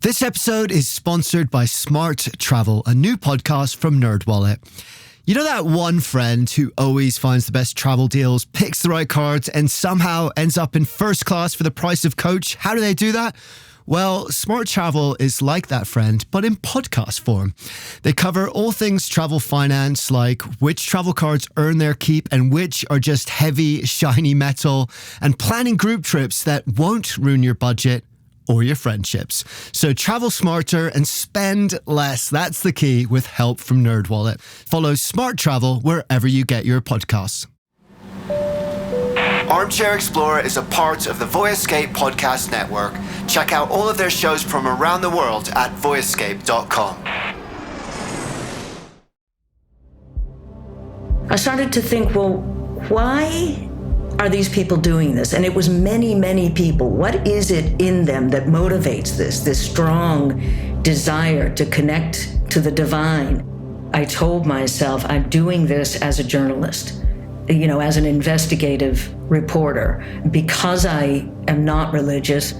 This episode is sponsored by Smart Travel, a new podcast from NerdWallet. You know that one friend who always finds the best travel deals, picks the right cards, and somehow ends up in first class for the price of coach? How do they do that? Well, Smart Travel is like that friend, but in podcast form. They cover all things travel finance, like which travel cards earn their keep and which are just heavy, shiny metal, and planning group trips that won't ruin your budget or your friendships. So travel smarter and spend less. That's the key with help from NerdWallet. Follow Smart Travel wherever you get your podcasts. Armchair-Explorer is a part of the Voyescape podcast network. Check out all of their shows from around the world at voyescape.com. I started to think, well, why are these people doing this? And it was many, many people. What is it in them that motivates this strong desire to connect to the divine? I told myself, I'm doing this as a journalist, as an investigative reporter, because I am not religious.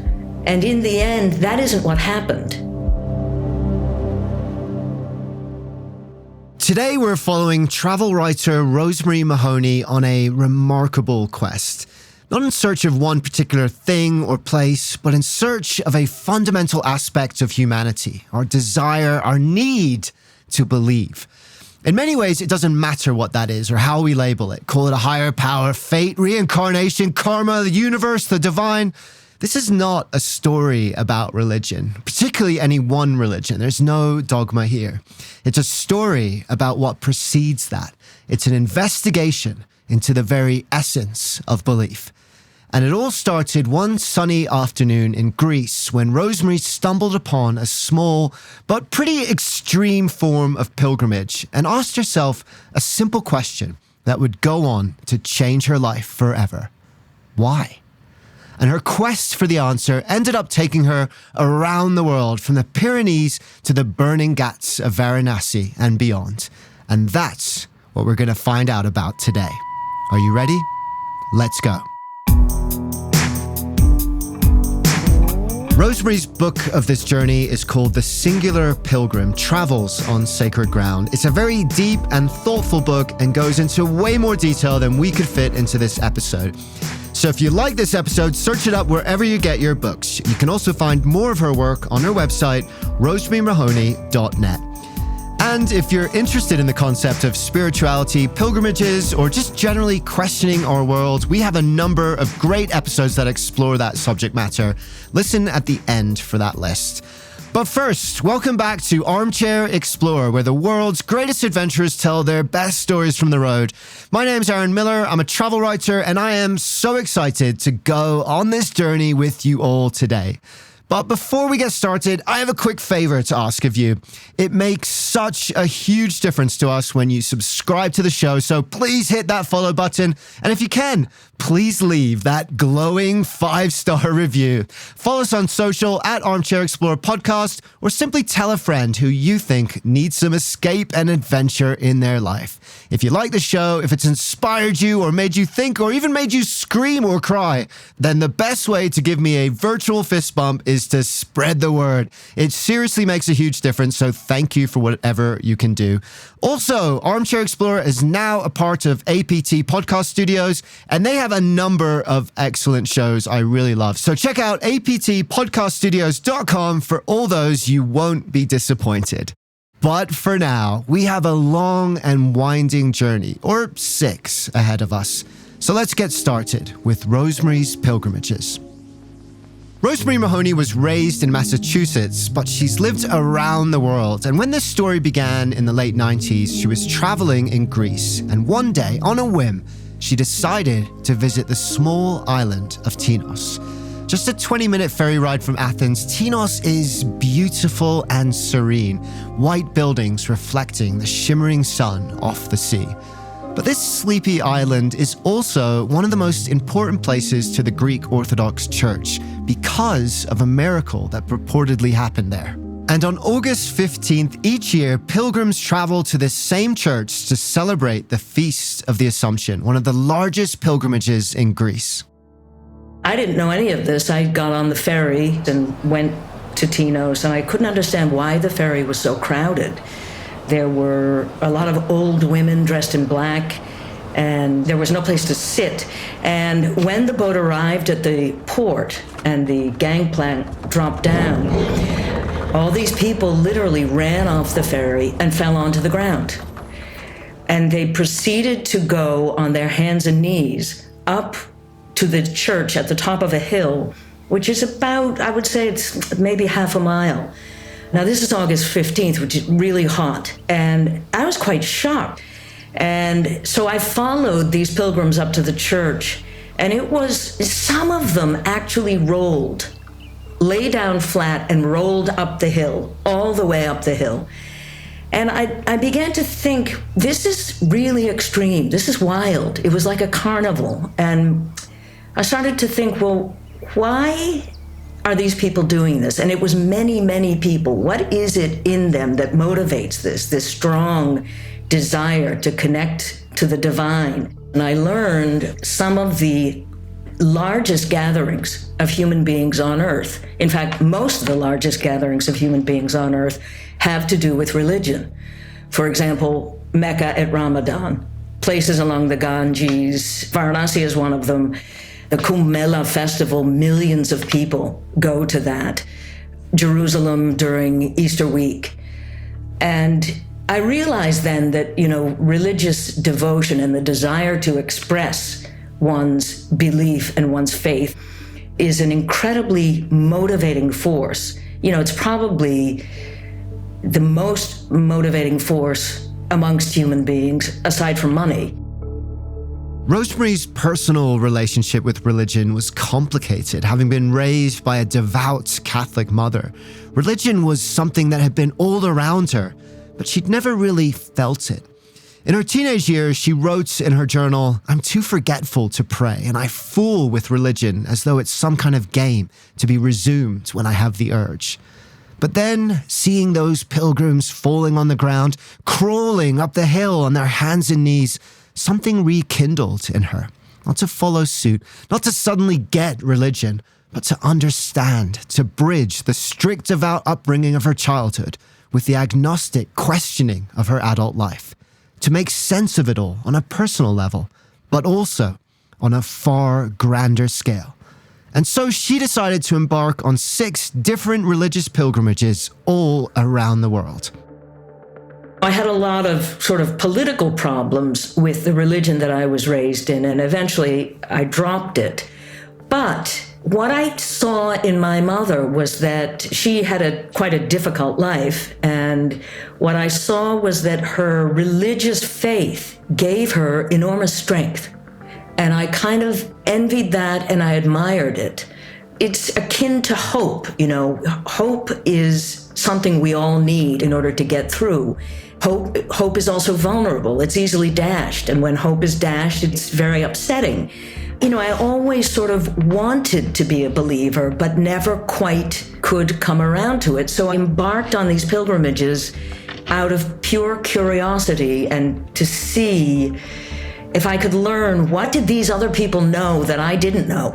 And in the end, that isn't what happened. Today, we're following travel writer Rosemary Mahoney on a remarkable quest. Not in search of one particular thing or place, but in search of a fundamental aspect of humanity, our desire, our need to believe. In many ways, it doesn't matter what that is or how we label it. Call it a higher power, fate, reincarnation, karma, the universe, the divine. This is not a story about religion, particularly any one religion. There's no dogma here. It's a story about what precedes that. It's an investigation into the very essence of belief. And it all started one sunny afternoon in Greece when Rosemary stumbled upon a small but pretty extreme form of pilgrimage and asked herself a simple question that would go on to change her life forever. Why? And her quest for the answer ended up taking her around the world, from the Pyrenees to the burning Ghats of Varanasi and beyond. And that's what we're going to find out about today. Are you ready? Let's go. Rosemary's book of this journey is called The Singular Pilgrim, Travels on Sacred Ground. It's a very deep and thoughtful book and goes into way more detail than we could fit into this episode. So if you like this episode, search it up wherever you get your books. You can also find more of her work on her website, rosemarymahoney.net. And if you're interested in the concept of spirituality, pilgrimages, or just generally questioning our world, we have a number of great episodes that explore that subject matter. Listen at the end for that list. But first, welcome back to Armchair-Explorer, where the world's greatest adventurers tell their best stories from the road. My name's Aaron Miller, I'm a travel writer, and I am so excited to go on this journey with you all today. But before we get started, I have a quick favor to ask of you. It makes such a huge difference to us when you subscribe to the show, so please hit that follow button. And if you can, please leave that glowing 5-star review. Follow us on social at Armchair Explorer Podcast, or simply tell a friend who you think needs some escape and adventure in their life. If you like the show, if it's inspired you or made you think or even made you scream or cry, then the best way to give me a virtual fist bump is to spread the word. It seriously makes a huge difference, so thank you for whatever you can do. Also, Armchair Explorer is now a part of APT Podcast Studios, and they have a number of excellent shows I really love. So check out aptpodcaststudios.com for all those. You won't be disappointed. But for now, we have a long and winding journey, or 6, ahead of us. So let's get started with Rosemary's pilgrimages. Rosemary Mahoney was raised in Massachusetts, but she's lived around the world. And when this story began in the late 90s, she was traveling in Greece. And one day, on a whim, she decided to visit the small island of Tinos. Just a 20-minute ferry ride from Athens, Tinos is beautiful and serene, white buildings reflecting the shimmering sun off the sea. But this sleepy island is also one of the most important places to the Greek Orthodox Church because of a miracle that purportedly happened there. And on August 15th each year, pilgrims travel to this same church to celebrate the Feast of the Assumption, one of the largest pilgrimages in Greece. I didn't know any of this. I got on the ferry and went to Tinos, and I couldn't understand why the ferry was so crowded. There were a lot of old women dressed in black, and there was no place to sit. And when the boat arrived at the port and the gangplank dropped down, all these people literally ran off the ferry and fell onto the ground. And they proceeded to go on their hands and knees up to the church at the top of a hill, which is about, I would say it's maybe half a mile. Now, this is August 15th, which is really hot, and I was quite shocked. And so I followed these pilgrims up to the church, and it was, some of them actually rolled, lay down flat and rolled up the hill, all the way up the hill. And I began to think, this is really extreme, this is wild. It was like a carnival. And I started to think, well, why are these people doing this? And it was many, many people. What is it in them that motivates this strong desire to connect to the divine? And I learned some of the largest gatherings of human beings on earth, in fact, most of the largest gatherings of human beings on earth, have to do with religion. For example, Mecca at Ramadan, places along the Ganges, Varanasi is one of them. The Kumbh Mela festival, millions of people go to that. Jerusalem during Easter week. And I realized then that, religious devotion and the desire to express one's belief and one's faith is an incredibly motivating force. It's probably the most motivating force amongst human beings, aside from money. Rosemary's personal relationship with religion was complicated. Having been raised by a devout Catholic mother, religion was something that had been all around her, but she'd never really felt it. In her teenage years, she wrote in her journal, "I'm too forgetful to pray, and I fool with religion as though it's some kind of game to be resumed when I have the urge." But then, seeing those pilgrims falling on the ground, crawling up the hill on their hands and knees, something rekindled in her. Not to follow suit, not to suddenly get religion, but to understand, to bridge the strict devout upbringing of her childhood with the agnostic questioning of her adult life, to make sense of it all on a personal level, but also on a far grander scale. And so she decided to embark on 6 different religious pilgrimages all around the world. I had a lot of sort of political problems with the religion that I was raised in, and eventually I dropped it. But what I saw in my mother was that she had quite a difficult life, and what I saw was that her religious faith gave her enormous strength. And I kind of envied that and I admired it. It's akin to hope, Hope is something we all need in order to get through. Hope is also vulnerable. It's easily dashed. And when hope is dashed, it's very upsetting. I always sort of wanted to be a believer, but never quite could come around to it. So I embarked on these pilgrimages out of pure curiosity and to see if I could learn, what did these other people know that I didn't know?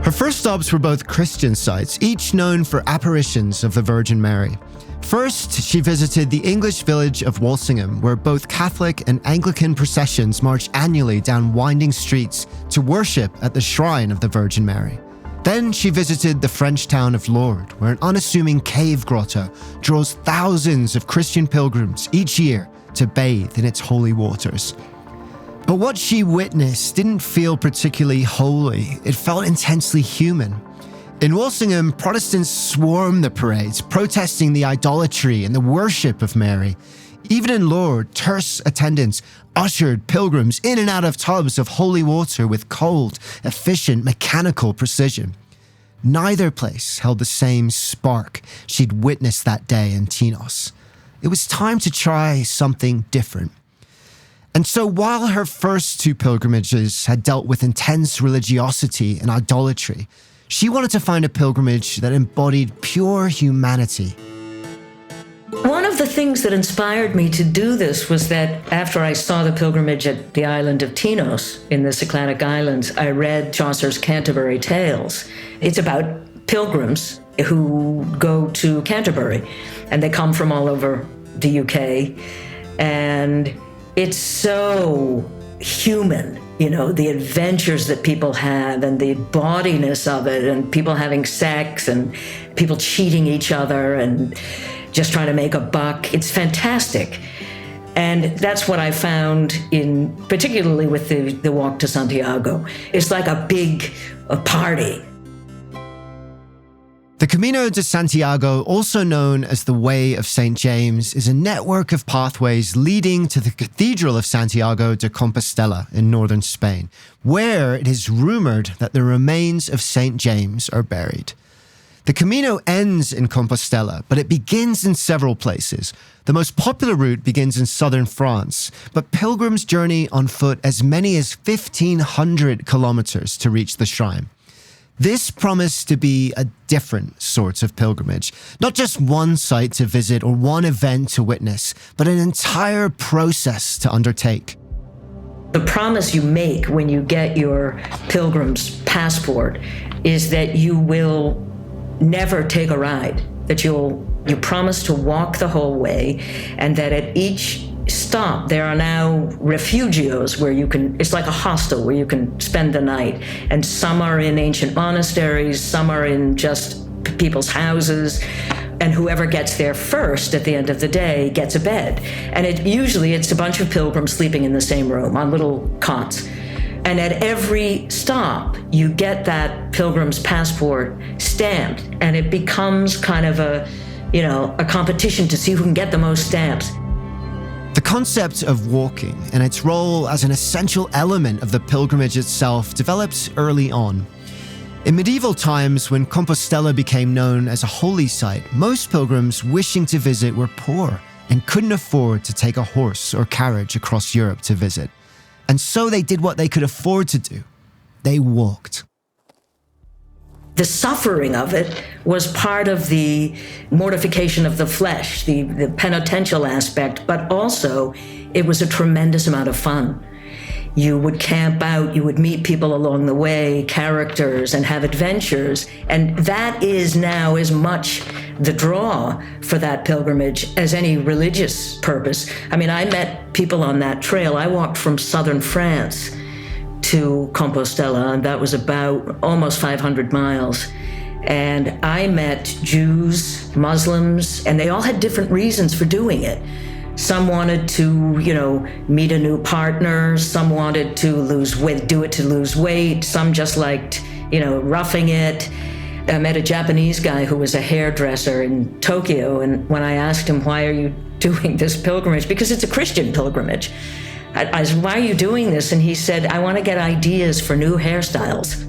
Her first stops were both Christian sites, each known for apparitions of the Virgin Mary. First, she visited the English village of Walsingham, where both Catholic and Anglican processions march annually down winding streets to worship at the shrine of the Virgin Mary. Then she visited the French town of Lourdes, where an unassuming cave grotto draws thousands of Christian pilgrims each year to bathe in its holy waters. But what she witnessed didn't feel particularly holy. It felt intensely human. In Walsingham, Protestants swarmed the parades, protesting the idolatry and the worship of Mary. Even in Lourdes, terse attendants ushered pilgrims in and out of tubs of holy water with cold, efficient, mechanical precision. Neither place held the same spark she'd witnessed that day in Tinos. It was time to try something different. And so while her first 2 pilgrimages had dealt with intense religiosity and idolatry, she wanted to find a pilgrimage that embodied pure humanity. One of the things that inspired me to do this was that after I saw the pilgrimage at the island of Tinos in the Cycladic Islands, I read Chaucer's Canterbury Tales. It's about pilgrims who go to Canterbury, and they come from all over the UK. And it's so human, the adventures that people have and the bawdiness of it, and people having sex and people cheating each other and just trying to make a buck. It's fantastic. And that's what I found particularly with the walk to Santiago. It's like a big party. The Camino de Santiago, also known as the Way of St. James, is a network of pathways leading to the Cathedral of Santiago de Compostela in northern Spain, where it is rumored that the remains of St. James are buried. The Camino ends in Compostela, but it begins in several places. The most popular route begins in southern France, but pilgrims journey on foot as many as 1,500 kilometers to reach the shrine. This promised to be a different sort of pilgrimage, not just one site to visit or one event to witness, but an entire process to undertake. The promise you make when you get your pilgrim's passport is that you will never take a ride, that you promise to walk the whole way, and that at each stop there are now refugios where it's like a hostel where you can spend the night, and some are in ancient monasteries, some are in just people's houses, and whoever gets there first at the end of the day gets a bed. And usually it's a bunch of pilgrims sleeping in the same room on little cots. And at every stop, you get that pilgrim's passport stamped, and it becomes kind of a competition to see who can get the most stamps. The concept of walking and its role as an essential element of the pilgrimage itself developed early on. In medieval times, when Compostela became known as a holy site, most pilgrims wishing to visit were poor and couldn't afford to take a horse or carriage across Europe to visit. And so they did what they could afford to do. They walked. The suffering of it was part of the mortification of the flesh, the penitential aspect, but also it was a tremendous amount of fun. You would camp out, you would meet people along the way, characters, and have adventures. And that is now as much the draw for that pilgrimage as any religious purpose. I mean, I met people on that trail. I walked from southern France to Compostela, and that was about almost 500 miles. And I met Jews, Muslims, and they all had different reasons for doing it. Some wanted to, meet a new partner. Some wanted to lose weight, do it to lose weight. Some just liked, roughing it. I met a Japanese guy who was a hairdresser in Tokyo, and when I asked him, why are you doing this pilgrimage? Because it's a Christian pilgrimage. I said, why are you doing this? And he said, I want to get ideas for new hairstyles.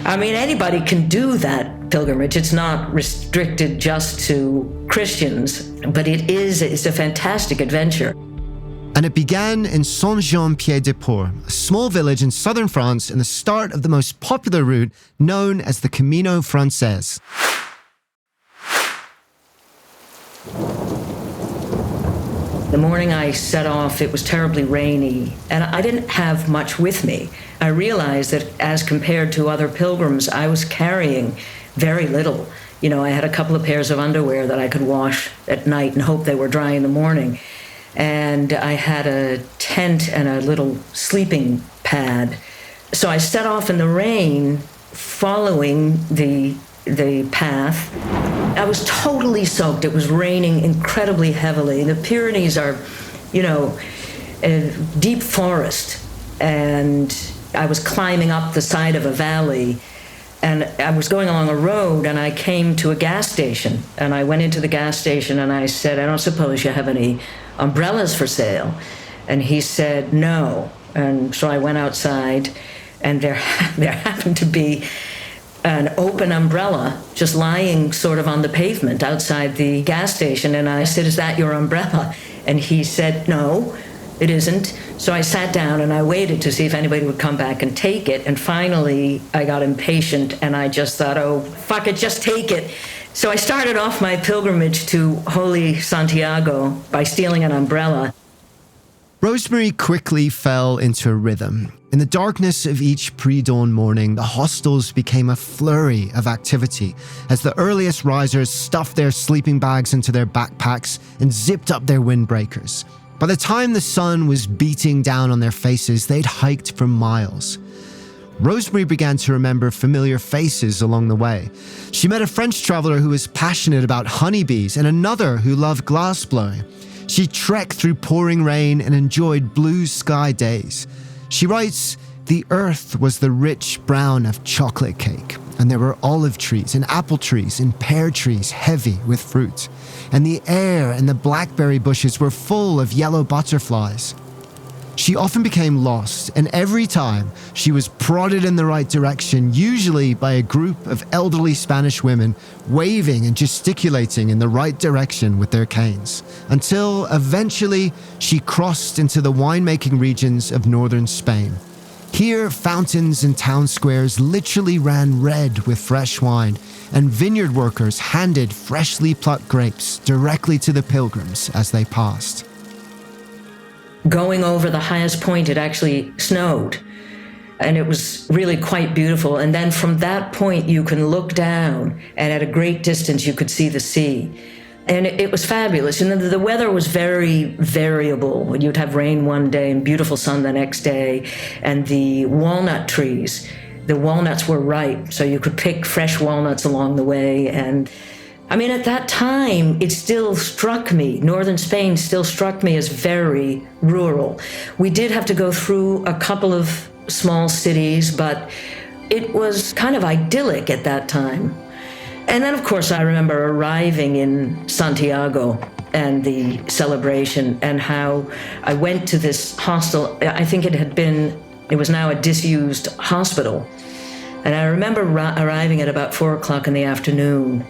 I mean, anybody can do that pilgrimage. It's not restricted just to Christians, but it's a fantastic adventure. And it began in Saint-Jean-Pied-de-Port, a small village in southern France, and the start of the most popular route known as the Camino Frances. The morning I set off, it was terribly rainy, and I didn't have much with me. I realized that as compared to other pilgrims, I was carrying very little. I had a couple of pairs of underwear that I could wash at night and hope they were dry in the morning. And I had a tent and a little sleeping pad. So I set off in the rain, following the path. I was totally soaked. It was raining incredibly heavily. The Pyrenees are, a deep forest. And I was climbing up the side of a valley. And I was going along a road, and I came to a gas station. And I went into the gas station, and I said, I don't suppose you have any umbrellas for sale? And he said, no. And so I went outside, and there happened to be an open umbrella just lying sort of on the pavement outside the gas station. And I said, is that your umbrella? And he said, no, it isn't. So I sat down and I waited to see if anybody would come back and take it. And finally, I got impatient and I just thought, oh, fuck it, just take it. So I started off my pilgrimage to Holy Santiago by stealing an umbrella. Rosemary quickly fell into a rhythm. In the darkness of each pre-dawn morning, the hostels became a flurry of activity as the earliest risers stuffed their sleeping bags into their backpacks and zipped up their windbreakers. By the time the sun was beating down on their faces, they'd hiked for miles. Rosemary began to remember familiar faces along the way. She met a French traveler who was passionate about honeybees and another who loved glass blowing. She trekked through pouring rain and enjoyed blue sky days. She writes, "The earth was the rich brown of chocolate cake, and there were olive trees and apple trees and pear trees heavy with fruit. And the air and the blackberry bushes were full of yellow butterflies." She often became lost, and every time she was prodded in the right direction, usually by a group of elderly Spanish women waving and gesticulating in the right direction with their canes, until eventually she crossed into the winemaking regions of northern Spain. Here, fountains and town squares literally ran red with fresh wine, and vineyard workers handed freshly plucked grapes directly to the pilgrims as they passed. Going over the highest point, it actually snowed. And it was really quite beautiful. And then from that point, you can look down, and at a great distance, you could see the sea. And it was fabulous. And the weather was very variable. You'd have rain one day and beautiful sun the next day. And the walnut trees, the walnuts were ripe, so you could pick fresh walnuts along the way. And I mean, at that time, it still struck me, northern Spain still struck me as very rural. We did have to go through a couple of small cities, but it was kind of idyllic at that time. And then, of course, I remember arriving in Santiago and the celebration, and how I went to this hostel. I think it was now a disused hospital. And I remember arriving at about 4:00 in the afternoon,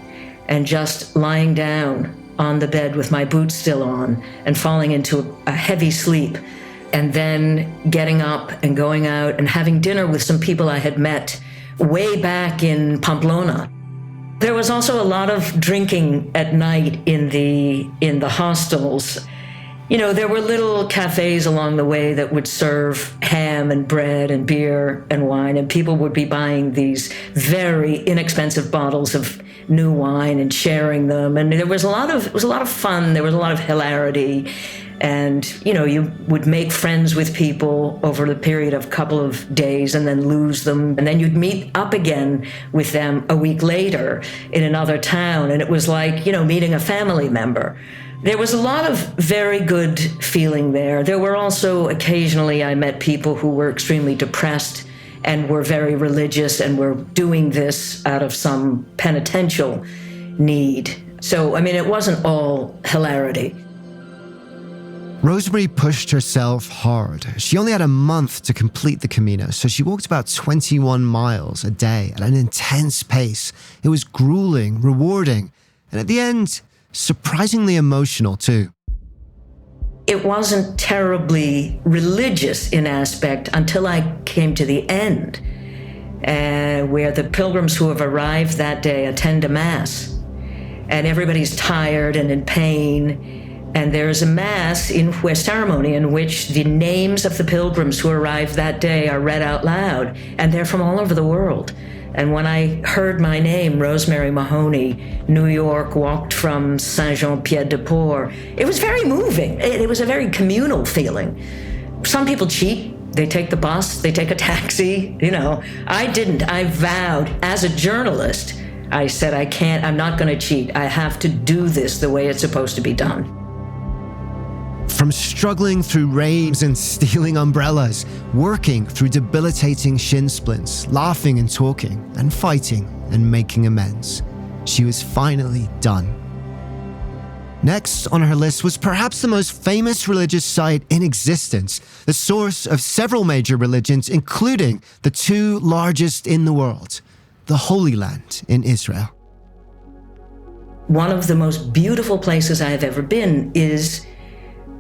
and just lying down on the bed with my boots still on and falling into a heavy sleep, and then getting up and going out and having dinner with some people I had met way back in Pamplona. There was also a lot of drinking at night in the hostels. You know, there were little cafes along the way that would serve ham and bread and beer and wine, and people would be buying these very inexpensive bottles of new wine and sharing them. And it was a lot of fun. There was a lot of hilarity. And, you know, you would make friends with people over the period of a couple of days and then lose them. And then you'd meet up again with them a week later in another town. And it was like, you know, meeting a family member. There was a lot of very good feeling there. There were also occasionally I met people who were extremely depressed and were very religious and were doing this out of some penitential need. So, I mean, it wasn't all hilarity. Rosemary pushed herself hard. She only had a month to complete the Camino, so she walked about 21 miles a day at an intense pace. It was grueling, rewarding, and at the end, surprisingly emotional too. It wasn't terribly religious in aspect until I came to the end, where the pilgrims who have arrived that day attend a mass, and everybody's tired and in pain. And there's a mass ceremony in which the names of the pilgrims who arrived that day are read out loud, and they're from all over the world. And when I heard my name, Rosemary Mahoney, New York, walked from Saint-Jean-Pied-de-Port, it was very moving. It was a very communal feeling. Some people cheat. They take the bus, they take a taxi, you know. I didn't. I vowed, as a journalist, I said, I'm not going to cheat. I have to do this the way it's supposed to be done. From struggling through rains and stealing umbrellas, working through debilitating shin splints, laughing and talking, and fighting and making amends, she was finally done. Next on her list was perhaps the most famous religious site in existence, the source of several major religions, including the two largest in the world, the Holy Land in Israel. One of the most beautiful places I have ever been is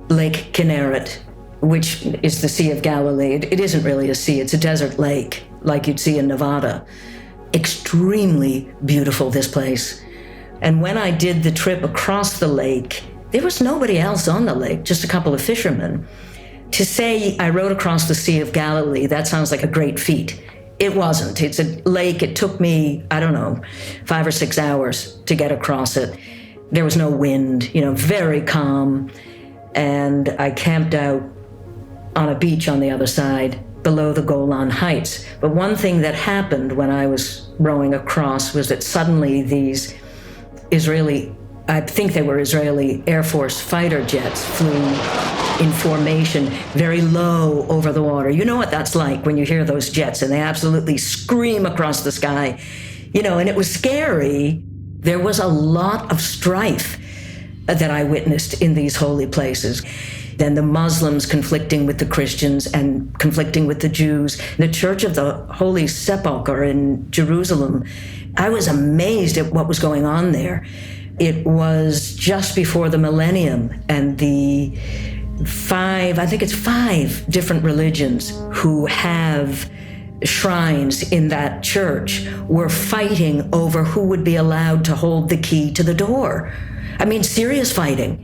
Lake Kinneret, which is the Sea of Galilee. It isn't really a sea, it's a desert lake, like you'd see in Nevada. Extremely beautiful, this place. And when I did the trip across the lake, there was nobody else on the lake, just a couple of fishermen. To say I rode across the Sea of Galilee, that sounds like a great feat. It wasn't. It's a lake. It took me, 5 or 6 hours to get across it. There was no wind, very calm. And I camped out on a beach on the other side below the Golan Heights. But one thing that happened when I was rowing across was that suddenly these I think they were Israeli Air Force fighter jets, flew in formation very low over the water. You know what that's like when you hear those jets and they absolutely scream across the sky, and it was scary. There was a lot of strife that I witnessed in these holy places. Then the Muslims conflicting with the Christians and conflicting with the Jews. The Church of the Holy Sepulchre in Jerusalem, I was amazed at what was going on there. It was just before the millennium, and the 5 different religions who have shrines in that church were fighting over who would be allowed to hold the key to the door. Serious fighting.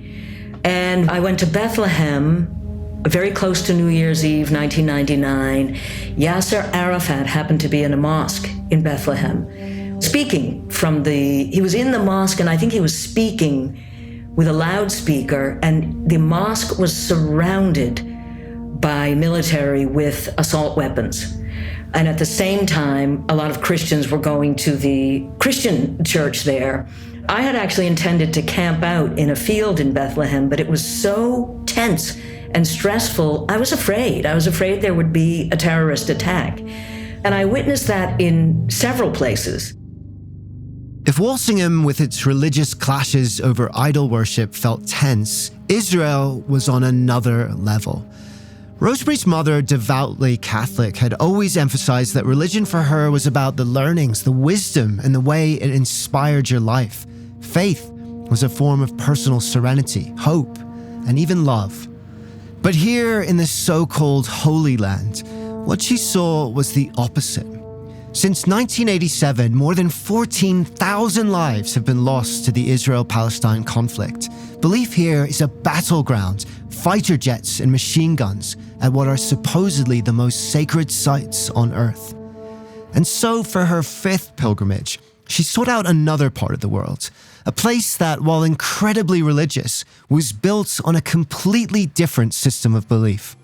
And I went to Bethlehem, very close to New Year's Eve, 1999. Yasser Arafat happened to be in a mosque in Bethlehem, speaking he was in the mosque, and I think he was speaking with a loudspeaker, and the mosque was surrounded by military with assault weapons. And at the same time, a lot of Christians were going to the Christian church there. I had actually intended to camp out in a field in Bethlehem, but it was so tense and stressful, I was afraid. I was afraid there would be a terrorist attack. And I witnessed that in several places. If Walsingham, with its religious clashes over idol worship, felt tense, Israel was on another level. Rosemary's mother, devoutly Catholic, had always emphasized that religion for her was about the learnings, the wisdom, and the way it inspired your life. Faith was a form of personal serenity, hope, and even love. But here in the so-called Holy Land, what she saw was the opposite. Since 1987, more than 14,000 lives have been lost to the Israel-Palestine conflict. Belief here is a battleground, fighter jets and machine guns at what are supposedly the most sacred sites on Earth. And so for her 5th pilgrimage, she sought out another part of the world, a place that, while incredibly religious, was built on a completely different system of belief.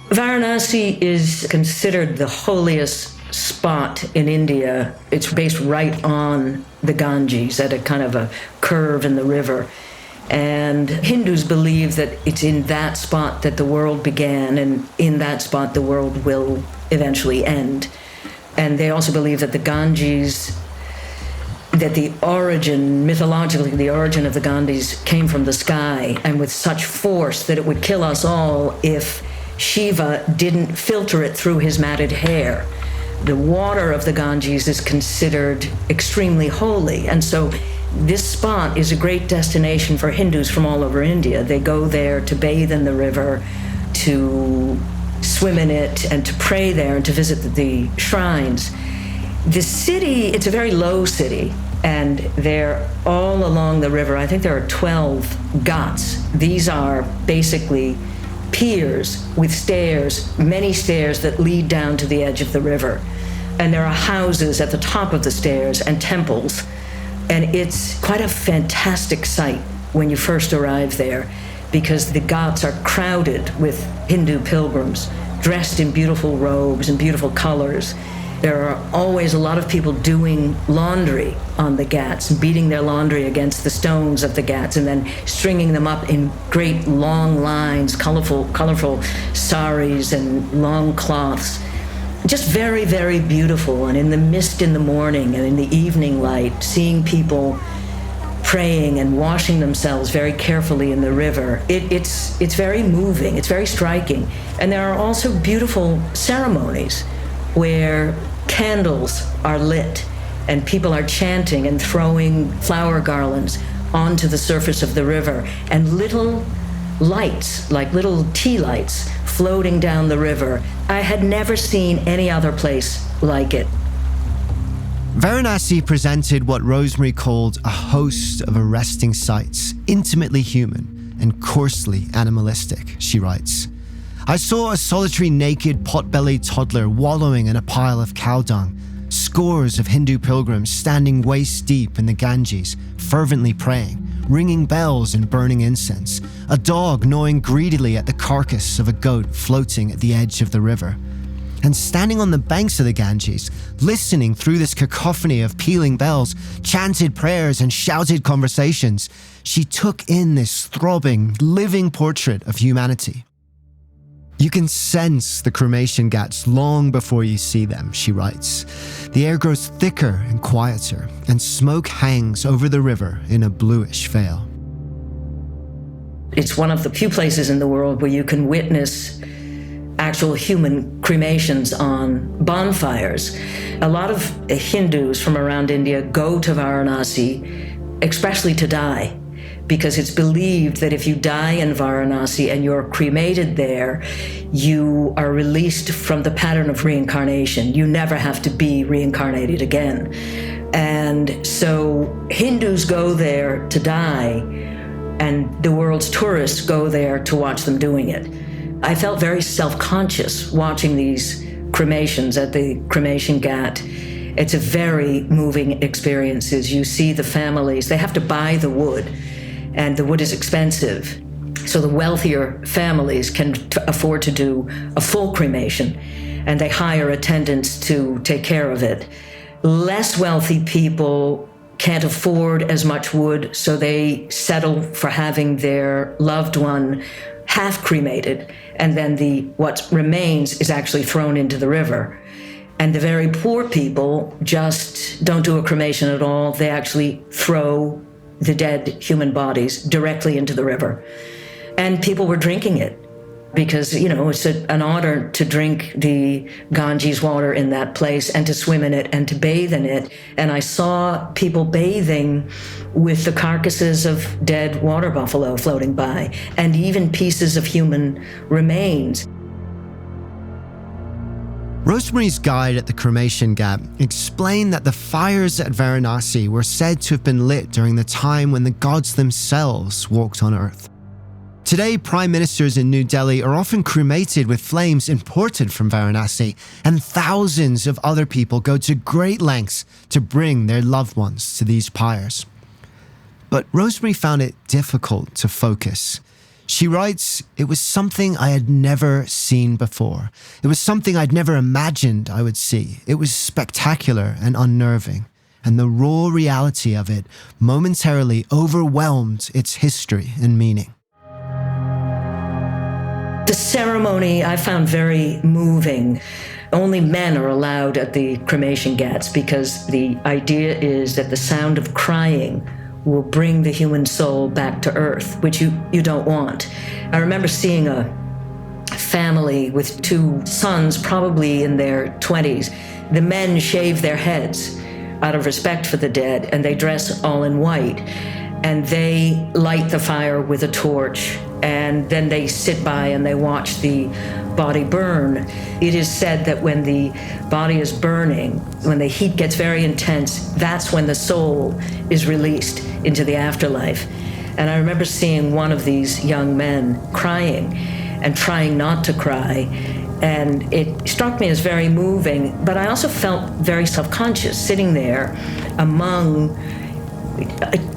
Varanasi is considered the holiest spot in India. It's based right on the Ganges at a kind of a curve in the river. And Hindus believe that it's in that spot that the world began, and in that spot the world will eventually end. And they also believe that the Ganges, that mythologically, the origin of the Ganges came from the sky, and with such force that it would kill us all if Shiva didn't filter it through his matted hair. The water of the Ganges is considered extremely holy, and so this spot is a great destination for Hindus from all over India. They go there to bathe in the river, to swim in it, and to pray there and to visit the shrines. The city, it's a very low city, and they're all along the river. I think there are 12 Ghats. These are basically piers with stairs, many stairs that lead down to the edge of the river. And there are houses at the top of the stairs and temples. And it's quite a fantastic sight when you first arrive there, because the Ghats are crowded with Hindu pilgrims, dressed in beautiful robes and beautiful colors. There are always a lot of people doing laundry on the Ghats, beating their laundry against the stones of the Ghats, and then stringing them up in great long lines, colorful saris and long cloths. Just very, very beautiful. And in the mist in the morning and in the evening light, seeing people praying and washing themselves very carefully in the river, it's very moving, it's very striking. And there are also beautiful ceremonies where candles are lit and people are chanting and throwing flower garlands onto the surface of the river, and little lights, like little tea lights, floating down the river. I had never seen any other place like it. Varanasi presented what Rosemary called a host of arresting sights, intimately human and coarsely animalistic, she writes. I saw a solitary naked pot-bellied toddler wallowing in a pile of cow dung. Scores of Hindu pilgrims standing waist deep in the Ganges, fervently praying, ringing bells and burning incense. A dog gnawing greedily at the carcass of a goat floating at the edge of the river. And standing on the banks of the Ganges, listening through this cacophony of pealing bells, chanted prayers and shouted conversations, she took in this throbbing, living portrait of humanity. You can sense the cremation ghats long before you see them, she writes. The air grows thicker and quieter, and smoke hangs over the river in a bluish veil. It's one of the few places in the world where you can witness actual human cremations on bonfires. A lot of Hindus from around India go to Varanasi expressly to die, because it's believed that if you die in Varanasi and you're cremated there, you are released from the pattern of reincarnation. You never have to be reincarnated again. And so Hindus go there to die, and the world's tourists go there to watch them doing it. I felt very self-conscious watching these cremations at the cremation ghat. It's a very moving experience. You see the families, they have to buy the wood, and the wood is expensive. So the wealthier families can afford to do a full cremation, and they hire attendants to take care of it. Less wealthy people can't afford as much wood, so they settle for having their loved one half cremated, and then what remains is actually thrown into the river. And the very poor people just don't do a cremation at all. They actually throw the dead human bodies directly into the river. And people were drinking it because, it's an honor to drink the Ganges water in that place and to swim in it and to bathe in it. And I saw people bathing with the carcasses of dead water buffalo floating by, and even pieces of human remains. Rosemary's guide at the cremation ghat explained that the fires at Varanasi were said to have been lit during the time when the gods themselves walked on earth. Today, prime ministers in New Delhi are often cremated with flames imported from Varanasi, and thousands of other people go to great lengths to bring their loved ones to these pyres. But Rosemary found it difficult to focus. She writes, "It was something I had never seen before. It was something I'd never imagined I would see. It was spectacular and unnerving, and the raw reality of it momentarily overwhelmed its history and meaning." The ceremony I found very moving. Only men are allowed at the cremation ghats because the idea is that the sound of crying will bring the human soul back to earth, which you don't want. I remember seeing a family with two sons, probably in their 20s. The men shave their heads out of respect for the dead, and they dress all in white. And they light the fire with a torch, and then they sit by and they watch the body burn. It is said that when the body is burning, when the heat gets very intense, that's when the soul is released into the afterlife. And I remember seeing one of these young men crying and trying not to cry. And it struck me as very moving, but I also felt very self-conscious sitting there among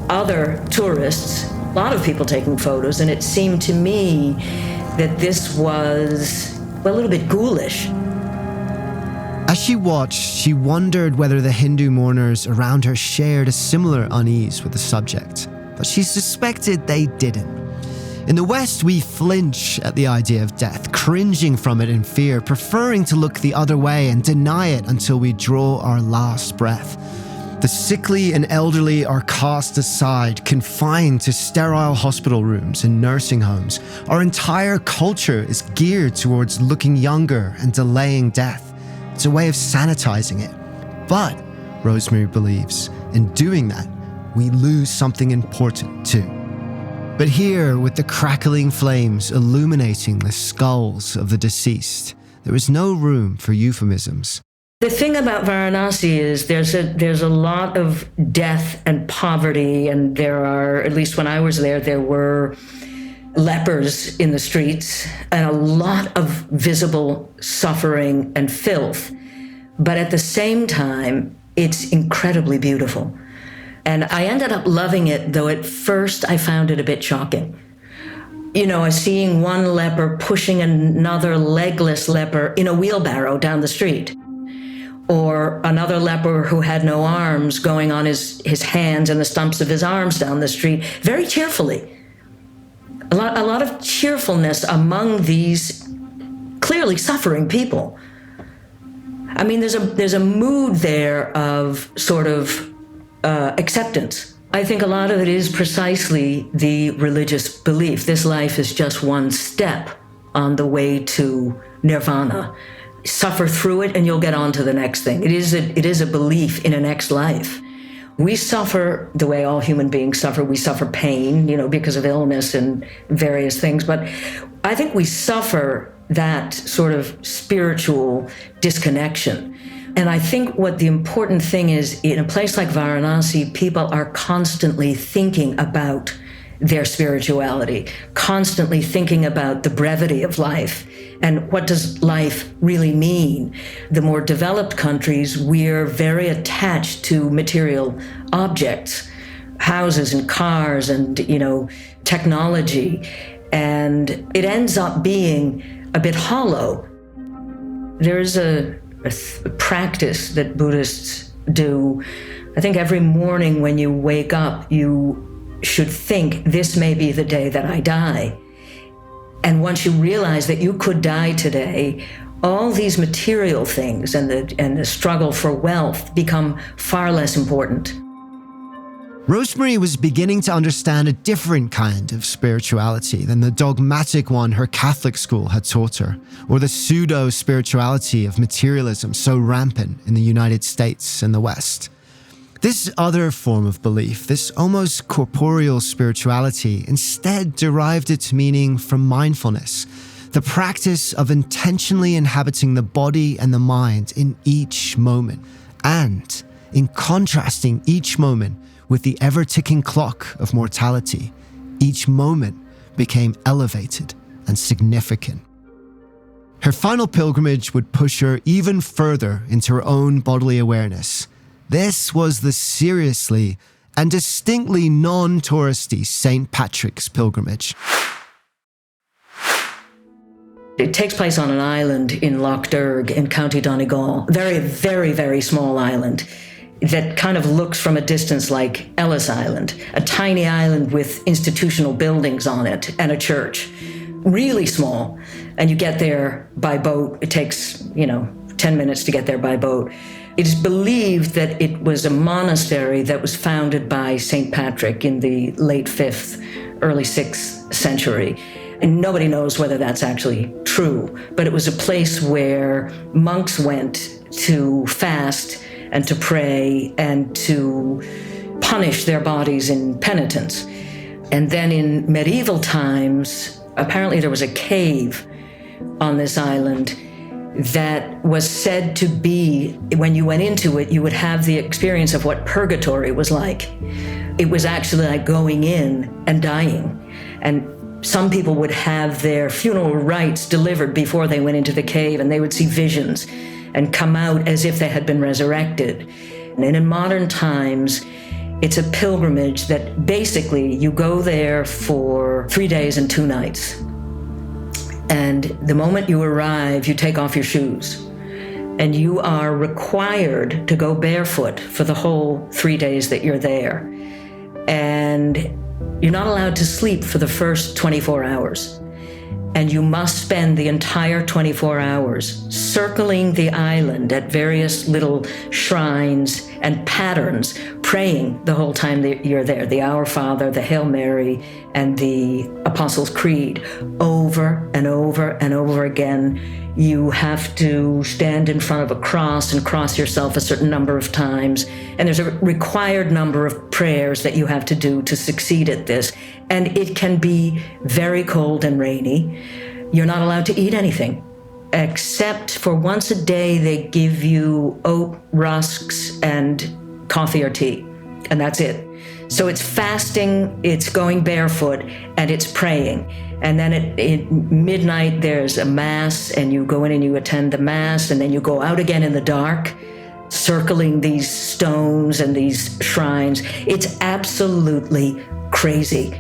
other tourists, a lot of people taking photos, and it seemed to me that this was a little bit ghoulish. As she watched, she wondered whether the Hindu mourners around her shared a similar unease with the subject, but she suspected they didn't. In the West, we flinch at the idea of death, cringing from it in fear, preferring to look the other way and deny it until we draw our last breath. The sickly and elderly are cast aside, confined to sterile hospital rooms and nursing homes. Our entire culture is geared towards looking younger and delaying death. It's a way of sanitizing it. But, Rosemary believes, in doing that, we lose something important too. But here, with the crackling flames illuminating the skulls of the deceased, there is no room for euphemisms. The thing about Varanasi is there's a lot of death and poverty, and there are, at least when I was there were lepers in the streets and a lot of visible suffering and filth. But at the same time, it's incredibly beautiful. And I ended up loving it, though at first I found it a bit shocking. Seeing one leper pushing another legless leper in a wheelbarrow down the street, or another leper who had no arms going on his hands and the stumps of his arms down the street, very cheerfully. A lot of cheerfulness among these clearly suffering people. I mean, there's a mood there of sort of acceptance. I think a lot of it is precisely the religious belief. This life is just one step on the way to nirvana. Suffer through it and you'll get on to the next thing. It is a belief in a next life. We suffer the way all human beings suffer. We suffer pain, because of illness and various things. But I think we suffer that sort of spiritual disconnection. And I think what the important thing is, in a place like Varanasi, people are constantly thinking about their spirituality, constantly thinking about the brevity of life and what does life really mean. The more developed countries, we're very attached to material objects, houses and cars and, technology. And it ends up being a bit hollow. There's a practice that Buddhists do. I think every morning when you wake up, you should think, this may be the day that I die. And once you realize that you could die today, all these material things and the struggle for wealth become far less important. Rosemary was beginning to understand a different kind of spirituality than the dogmatic one her Catholic school had taught her, or the pseudo-spirituality of materialism so rampant in the United States and the West. This other form of belief, this almost corporeal spirituality, instead derived its meaning from mindfulness, the practice of intentionally inhabiting the body and the mind in each moment, and in contrasting each moment with the ever-ticking clock of mortality, each moment became elevated and significant. Her final pilgrimage would push her even further into her own bodily awareness. This was the seriously and distinctly non-touristy St. Patrick's pilgrimage. It takes place on an island in Loch Derg in County Donegal, very, very, very small island that kind of looks from a distance like Ellis Island, a tiny island with institutional buildings on it and a church, really small. And you get there by boat. It takes, 10 minutes to get there by boat. It is believed that it was a monastery that was founded by St. Patrick in the late 5th, early 6th century. And nobody knows whether that's actually true, but it was a place where monks went to fast and to pray and to punish their bodies in penitence. And then in medieval times, apparently there was a cave on this island that was said to be, when you went into it, you would have the experience of what purgatory was like. It was actually like going in and dying. And some people would have their funeral rites delivered before they went into the cave, and they would see visions and come out as if they had been resurrected. And in modern times, it's a pilgrimage that basically you go there for 3 days and 2 nights. And the moment you arrive, you take off your shoes. And you are required to go barefoot for the whole 3 days that you're there. And you're not allowed to sleep for the first 24 hours. And you must spend the entire 24 hours circling the island at various little shrines and patterns, praying the whole time that you're there. The Our Father, the Hail Mary, and the Apostles' Creed, over and over and over again. You have to stand in front of a cross and cross yourself a certain number of times. And there's a required number of prayers that you have to do to succeed at this. And it can be very cold and rainy. You're not allowed to eat anything, except for once a day they give you oat rusks and coffee or tea. And that's it. So it's fasting, it's going barefoot, and it's praying. And then at midnight, there's a mass, and you go in and you attend the mass, and then you go out again in the dark, circling these stones and these shrines. It's absolutely crazy.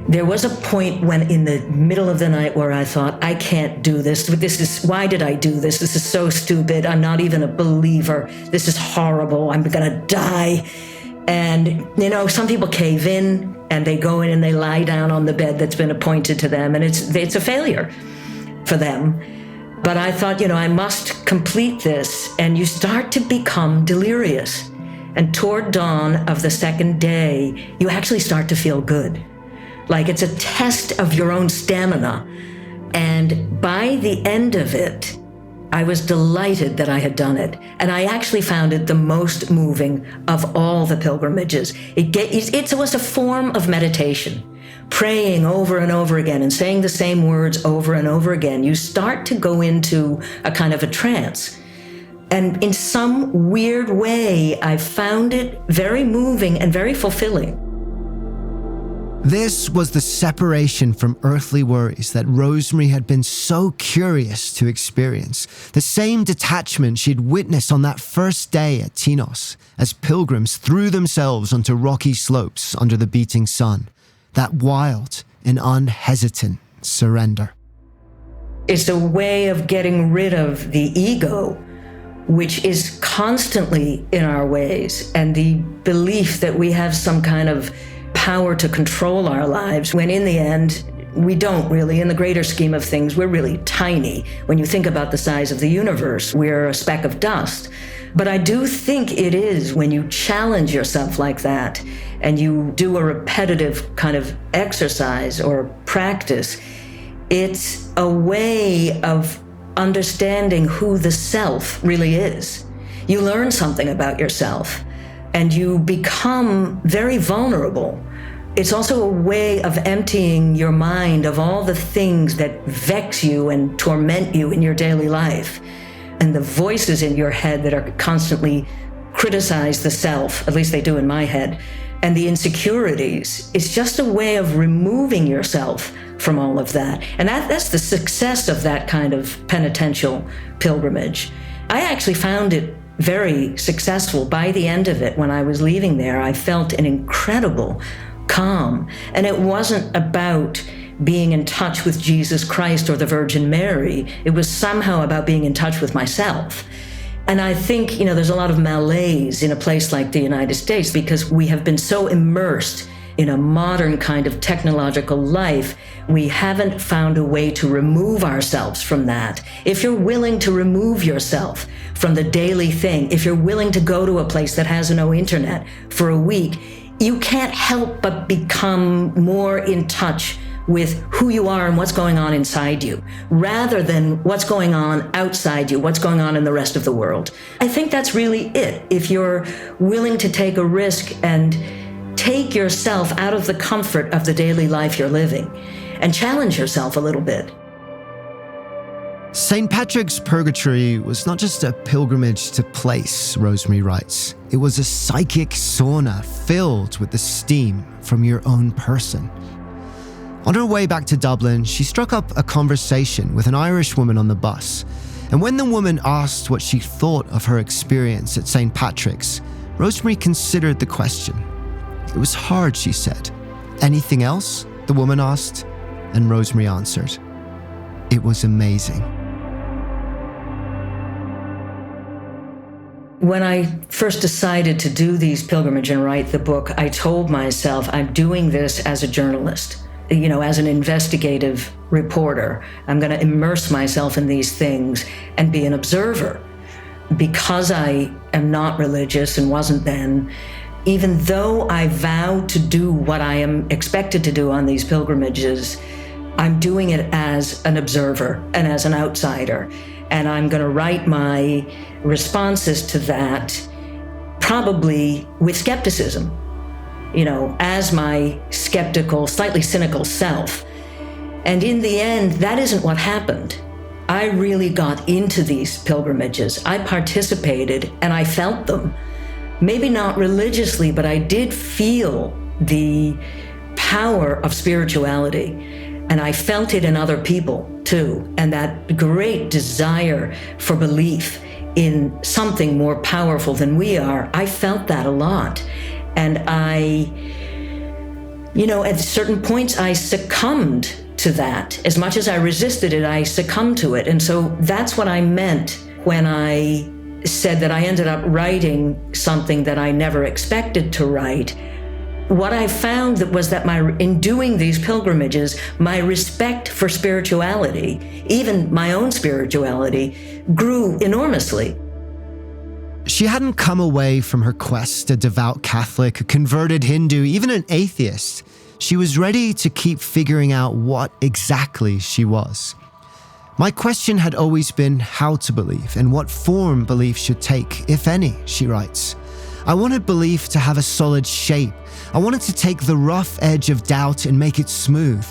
There was a point when in the middle of the night where I thought, I can't do this. Why did I do this? This is so stupid. I'm not even a believer. This is horrible. I'm gonna die. And, some people cave in and they go in and they lie down on the bed that's been appointed to them, and it's a failure for them. But I thought, I must complete this, and you start to become delirious. And toward dawn of the second day, you actually start to feel good. Like it's a test of your own stamina. And by the end of it, I was delighted that I had done it. And I actually found it the most moving of all the pilgrimages. It was a form of meditation, praying over and over again and saying the same words over and over again. You start to go into a kind of a trance. And in some weird way, I found it very moving and very fulfilling. This was the separation from earthly worries that Rosemary had been so curious to experience. The same detachment she'd witnessed on that first day at Tinos, as pilgrims threw themselves onto rocky slopes under the beating sun. That wild and unhesitant surrender. It's a way of getting rid of the ego, which is constantly in our ways, and the belief that we have some kind of power to control our lives, when in the end, we don't really. In the greater scheme of things, we're really tiny. When you think about the size of the universe, we're a speck of dust. But I do think it is when you challenge yourself like that and you do a repetitive kind of exercise or practice, it's a way of understanding who the self really is. You learn something about yourself and you become very vulnerable. It's also a way of emptying your mind of all the things that vex you and torment you in your daily life, and the voices in your head that are constantly criticize the self, at least they do in my head, and the insecurities. It's just a way of removing yourself from all of that. And that's the success of that kind of penitential pilgrimage. I actually found it very successful. By the end of it, when I was leaving there, I felt an incredible calm. And it wasn't about being in touch with Jesus Christ or the Virgin Mary. It was somehow about being in touch with myself. And I think, there's a lot of malaise in a place like the United States because we have been so immersed in a modern kind of technological life. We haven't found a way to remove ourselves from that. If you're willing to remove yourself from the daily thing, if you're willing to go to a place that has no internet for a week, you can't help but become more in touch with who you are and what's going on inside you, rather than what's going on outside you, what's going on in the rest of the world. I think that's really it. If you're willing to take a risk and take yourself out of the comfort of the daily life you're living and challenge yourself a little bit. St. Patrick's Purgatory was not just a pilgrimage to place, Rosemary writes. It was a psychic sauna filled with the steam from your own person. On her way back to Dublin, she struck up a conversation with an Irish woman on the bus. And when the woman asked what she thought of her experience at St. Patrick's, Rosemary considered the question. It was hard, she said. Anything else? The woman asked, and Rosemary answered. It was amazing. When I first decided to do these pilgrimages and write the book, I told myself I'm doing this as a journalist, as an investigative reporter. I'm going to immerse myself in these things and be an observer. Because I am not religious and wasn't then, even though I vowed to do what I am expected to do on these pilgrimages, I'm doing it as an observer and as an outsider. And I'm going to write my responses to that probably with skepticism, as my skeptical, slightly cynical self. And in the end, that isn't what happened. I really got into these pilgrimages. I participated and I felt them. maybe not religiously, but I did feel the power of spirituality. And I felt it in other people too. And that great desire for belief in something more powerful than we are, I felt that a lot. And at certain points, I succumbed to that. As much as I resisted it, I succumbed to it. And so that's what I meant when I said that I ended up writing something that I never expected to write. What I found was that in doing these pilgrimages, my respect for spirituality, even my own spirituality, grew enormously. She hadn't come away from her quest a devout Catholic, a converted Hindu, even an atheist. She was ready to keep figuring out what exactly she was. My question had always been how to believe and what form belief should take, if any, she writes. I wanted belief to have a solid shape. I wanted to take the rough edge of doubt and make it smooth.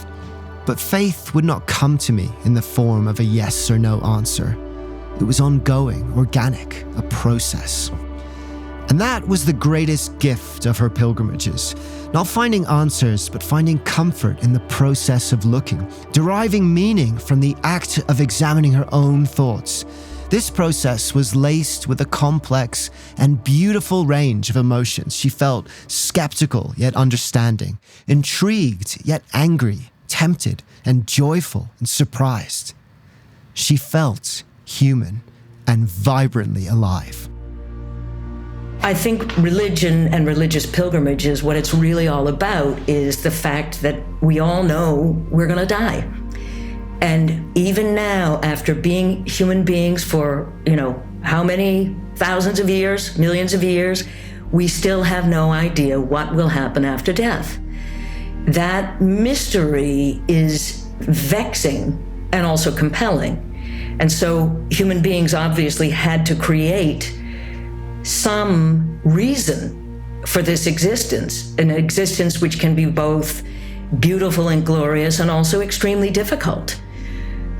But faith would not come to me in the form of a yes or no answer. It was ongoing, organic, a process. And that was the greatest gift of her pilgrimages. Not finding answers, but finding comfort in the process of looking, deriving meaning from the act of examining her own thoughts. This process was laced with a complex and beautiful range of emotions. She felt skeptical yet understanding, intrigued yet angry, tempted and joyful and surprised. She felt human and vibrantly alive. I think religion and religious pilgrimages, what it's really all about is the fact that we all know we're going to die. And even now, after being human beings for, how many thousands of years, millions of years, we still have no idea what will happen after death. That mystery is vexing and also compelling. And so human beings obviously had to create some reason for this existence, an existence which can be both beautiful and glorious and also extremely difficult.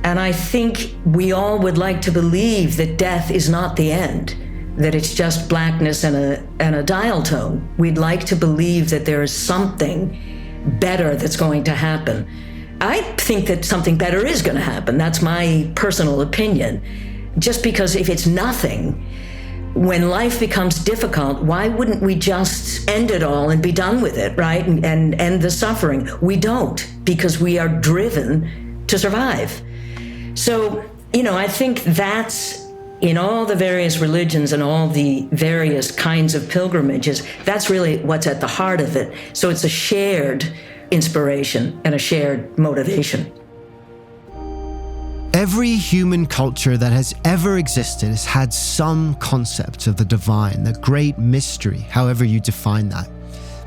And I think we all would like to believe that death is not the end, that it's just blackness and a dial tone. We'd like to believe that there is something better that's going to happen. I think that something better is going to happen. That's my personal opinion. Just because if it's nothing, when life becomes difficult, why wouldn't we just end it all and be done with it, right? And end the suffering. We don't, because we are driven to survive. So, I think that's in all the various religions and all the various kinds of pilgrimages, that's really what's at the heart of it. So it's a shared inspiration and a shared motivation. Every human culture that has ever existed has had some concept of the divine, the great mystery, however you define that.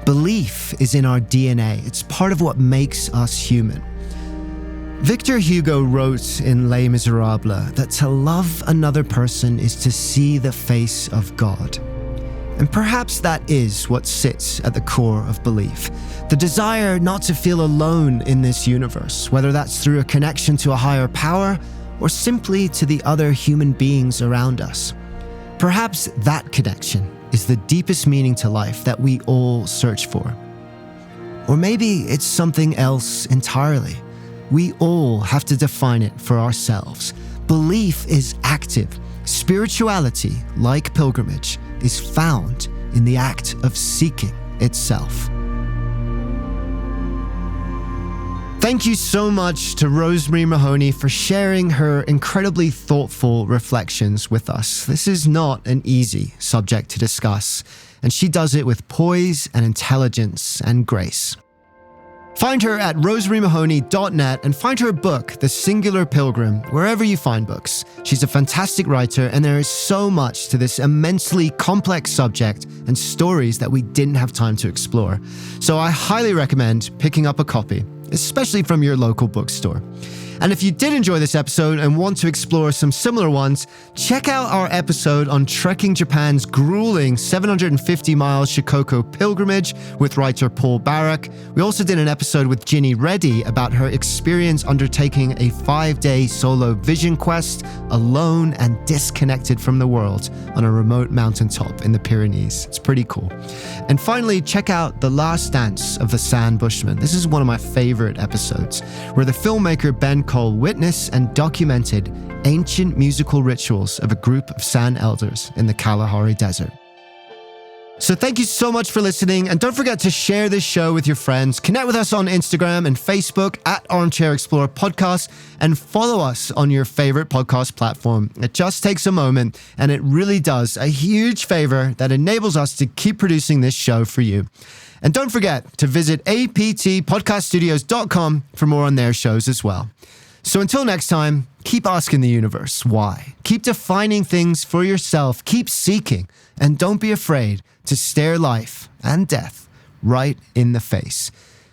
Belief is in our DNA. It's part of what makes us human. Victor Hugo wrote in Les Miserables that to love another person is to see the face of God. And perhaps that is what sits at the core of belief. The desire not to feel alone in this universe, whether that's through a connection to a higher power or simply to the other human beings around us. Perhaps that connection is the deepest meaning to life that we all search for. Or maybe it's something else entirely. We all have to define it for ourselves. Belief is active. Spirituality, like pilgrimage, is found in the act of seeking itself. Thank you so much to Rosemary Mahoney for sharing her incredibly thoughtful reflections with us. This is not an easy subject to discuss, and she does it with poise and intelligence and grace. Find her at rosemarymahoney.net and find her book, The Singular Pilgrim, wherever you find books. She's a fantastic writer, and there is so much to this immensely complex subject and stories that we didn't have time to explore. So I highly recommend picking up a copy, especially from your local bookstore. And if you did enjoy this episode and want to explore some similar ones, check out our episode on trekking Japan's grueling 750-mile Shikoku pilgrimage with writer Paul Barak. We also did an episode with Ginny Reddy about her experience undertaking a 5-day solo vision quest, alone and disconnected from the world, on a remote mountaintop in the Pyrenees. It's pretty cool. And finally, check out The Last Dance of the San Bushman. This is one of my favorite episodes, where the filmmaker Ben Cole witnessed and documented ancient musical rituals of a group of San elders in the Kalahari Desert. So thank you so much for listening, and don't forget to share this show with your friends. Connect with us on Instagram and Facebook at Armchair-Explorer Podcast, and follow us on your favorite podcast platform. It just takes a moment, and it really does a huge favor that enables us to keep producing this show for you. And don't forget to visit aptpodcaststudios.com for more on their shows as well. So until next time, keep asking the universe why. Keep defining things for yourself. Keep seeking. And don't be afraid to stare life and death right in the face.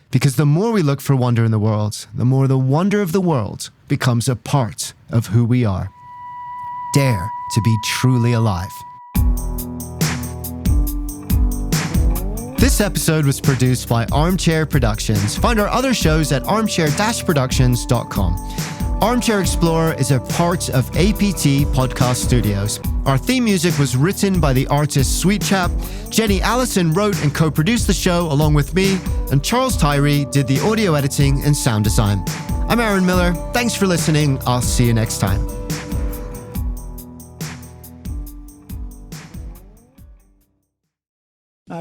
Because the more we look for wonder in the world, the more the wonder of the world becomes a part of who we are. Dare to be truly alive. This episode was produced by Armchair Productions. Find our other shows at armchair-productions.com. Armchair Explorer is a part of APT Podcast Studios. Our theme music was written by the artist Sweet Chap. Jenny Allison wrote and co-produced the show along with me, and Charles Tyree did the audio editing and sound design. I'm Aaron Miller. Thanks for listening. I'll see you next time.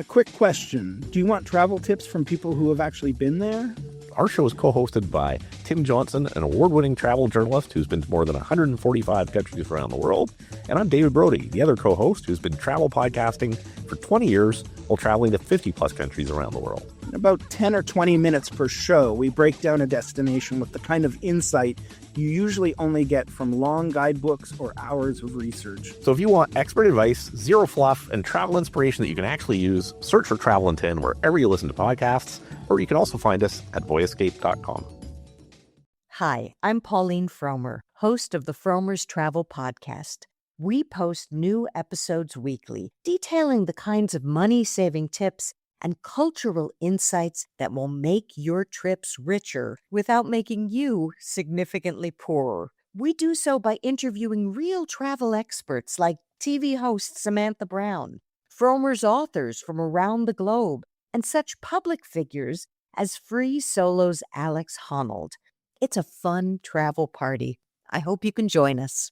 Quick question. Do you want travel tips from people who have actually been there? Our show is co-hosted by Tim Johnson, an award-winning travel journalist who's been to more than 145 countries around the world. And I'm David Brody, the other co-host who's been travel podcasting for 20 years while traveling to 50-plus countries around the world. In about 10 or 20 minutes per show, we break down a destination with the kind of insight you usually only get from long guidebooks or hours of research. So if you want expert advice, zero fluff, and travel inspiration that you can actually use, search for Travel in 10 wherever you listen to podcasts, or you can also find us at voyescape.com. Hi, I'm Pauline Fromer, host of the Fromers Travel Podcast. We post new episodes weekly, detailing the kinds of money-saving tips and cultural insights that will make your trips richer without making you significantly poorer. We do so by interviewing real travel experts like TV host Samantha Brown, Fromers authors from around the globe, and such public figures as Free Solo's Alex Honnold. It's a fun travel party. I hope you can join us.